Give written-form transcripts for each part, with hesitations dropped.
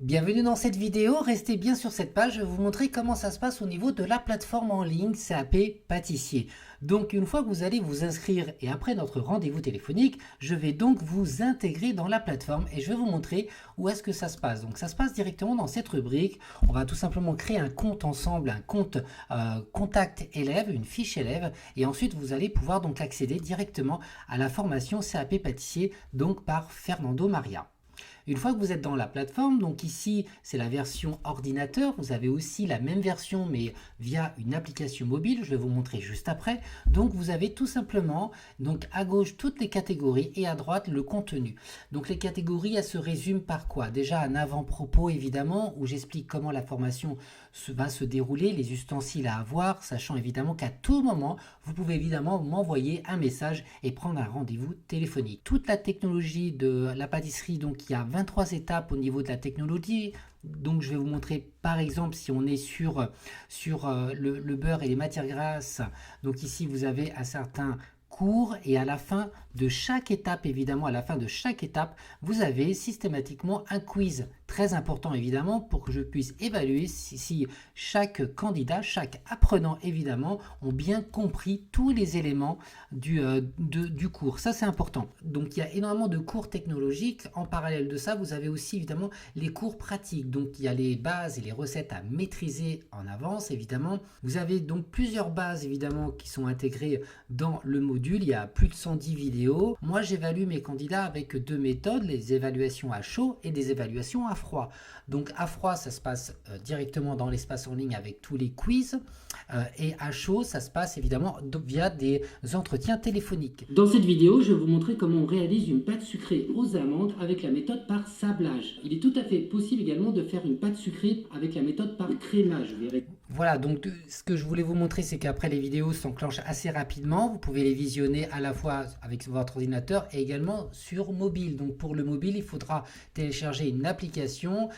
Bienvenue dans cette vidéo, restez bien sur cette page, je vais vous montrer comment ça se passe au niveau de la plateforme en ligne CAP Pâtissier. Donc une fois que vous allez vous inscrire et après notre rendez-vous téléphonique, je vais donc vous intégrer dans la plateforme et je vais vous montrer où est-ce que ça se passe. Donc ça se passe directement dans cette rubrique, on va tout simplement créer un compte ensemble, un compte contact élève, une fiche élève et ensuite vous allez pouvoir donc accéder directement à la formation CAP Pâtissier donc par Fernando Maria. Une fois que vous êtes dans la plateforme, donc ici c'est la version ordinateur, vous avez aussi la même version mais via une application mobile, je vais vous montrer juste après. Donc vous avez tout simplement donc à gauche toutes les catégories et à droite le contenu. Donc les catégories elles se résument par quoi? Déjà un avant-propos évidemment où j'explique comment la formation va se dérouler, les ustensiles à avoir, sachant évidemment qu'à tout moment vous pouvez évidemment m'envoyer un message et prendre un rendez-vous téléphonique. Toute la technologie de la pâtisserie, donc il y a 23 étapes au niveau de la technologie. Donc je vais vous montrer par exemple si on est sur le beurre et les matières grasses. Donc ici vous avez un certain cours et à la fin de chaque étape, évidemment à la fin de chaque étape, vous avez systématiquement un quiz très important évidemment pour que je puisse évaluer si chaque candidat, chaque apprenant évidemment ont bien compris tous les éléments du cours. Ça c'est important. Donc il y a énormément de cours technologiques. En parallèle de ça, vous avez aussi évidemment les cours pratiques. Donc il y a les bases et les recettes à maîtriser en avance évidemment. Vous avez donc plusieurs bases évidemment qui sont intégrées dans le module. Il y a plus de 110 vidéos. Moi j'évalue mes candidats avec deux méthodes, les évaluations à chaud et des évaluations à froid. Donc à froid ça se passe directement dans l'espace en ligne avec tous les quiz et à chaud ça se passe évidemment via des entretiens téléphoniques. Dans cette vidéo je vais vous montrer comment on réalise une pâte sucrée aux amandes avec la méthode par sablage. Il est tout à fait possible également de faire une pâte sucrée avec la méthode par crémage. Vous verrez. Voilà, donc ce que je voulais vous montrer, c'est qu'après les vidéos s'enclenchent assez rapidement. Vous pouvez les visionner à la fois avec votre ordinateur et également sur mobile. Donc pour le mobile, il faudra télécharger une application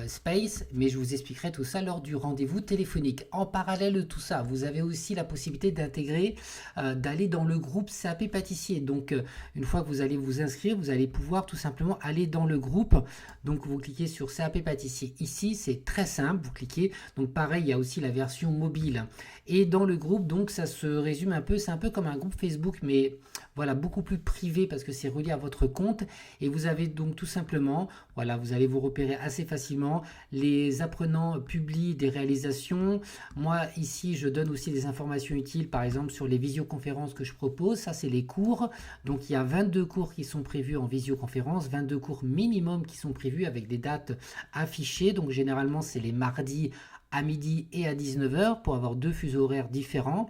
Space, mais je vous expliquerai tout ça lors du rendez-vous téléphonique. En parallèle de tout ça, vous avez aussi la possibilité d'intégrer, d'aller dans le groupe CAP Pâtissier. Donc une fois que vous allez vous inscrire, vous allez pouvoir tout simplement aller dans le groupe. Donc vous cliquez sur CAP Pâtissier. Ici, c'est très simple, vous cliquez. Donc pareil, il y a aussi la version mobile et dans le groupe donc ça se résume un peu, c'est un peu comme un groupe Facebook mais voilà beaucoup plus privé parce que c'est relié à votre compte et vous avez donc tout simplement voilà vous allez vous repérer assez facilement, les apprenants publient des réalisations, moi ici je donne aussi des informations utiles par exemple sur les visioconférences que je propose, ça c'est les cours, donc il y a 22 cours qui sont prévus en visioconférence, 22 cours minimum qui sont prévus avec des dates affichées, donc généralement c'est les mardis à midi et à 19h pour avoir deux fuseaux horaires différents.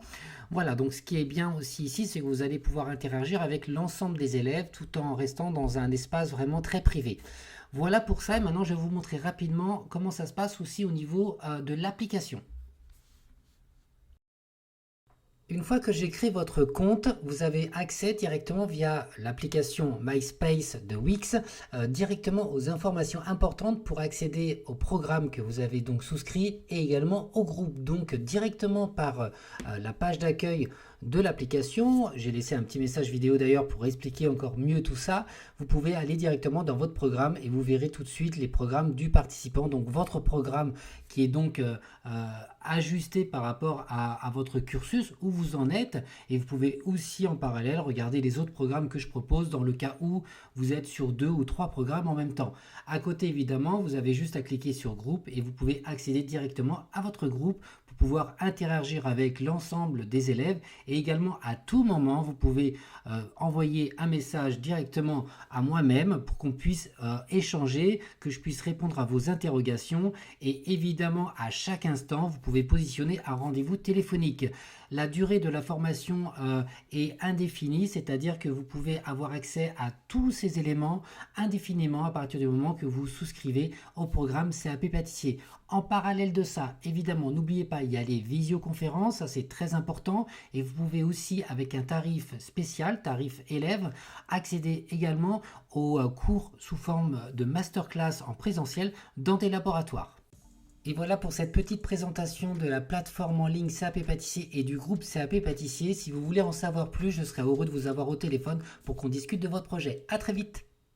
Voilà, donc ce qui est bien aussi ici, c'est que vous allez pouvoir interagir avec l'ensemble des élèves tout en restant dans un espace vraiment très privé. Voilà pour ça et maintenant je vais vous montrer rapidement comment ça se passe aussi au niveau de l'application. Une fois que j'ai créé votre compte, vous avez accès directement via l'application MySpace de Wix, directement aux informations importantes pour accéder au programme que vous avez donc souscrit et également au groupe. Donc directement par la page d'accueil de l'application, j'ai laissé un petit message vidéo d'ailleurs pour expliquer encore mieux tout ça, vous pouvez aller directement dans votre programme et vous verrez tout de suite les programmes du participant, donc votre programme qui est donc ajusté par rapport à votre cursus, où vous en êtes, et vous pouvez aussi en parallèle regarder les autres programmes que je propose dans le cas où vous êtes sur 2 ou 3 programmes en même temps. À côté évidemment, vous avez juste à cliquer sur groupe et vous pouvez accéder directement à votre groupe pour pouvoir interagir avec l'ensemble des élèves et également à tout moment vous pouvez envoyer un message directement à moi-même pour qu'on puisse échanger, que je puisse répondre à vos interrogations et évidemment à chaque instant vous pouvez positionner un rendez-vous téléphonique. La durée de la formation est indéfinie, c'est-à-dire que vous pouvez avoir accès à tous ces éléments indéfiniment à partir du moment que vous souscrivez au programme CAP Pâtissier. En parallèle de ça, évidemment, n'oubliez pas, il y a les visioconférences, ça c'est très important, et vous pouvez aussi, avec un tarif spécial, tarif élève, accéder également aux cours sous forme de masterclass en présentiel dans des laboratoires. Et voilà pour cette petite présentation de la plateforme en ligne CAP Pâtissier et du groupe CAP Pâtissier. Si vous voulez en savoir plus, je serai heureux de vous avoir au téléphone pour qu'on discute de votre projet. À très vite!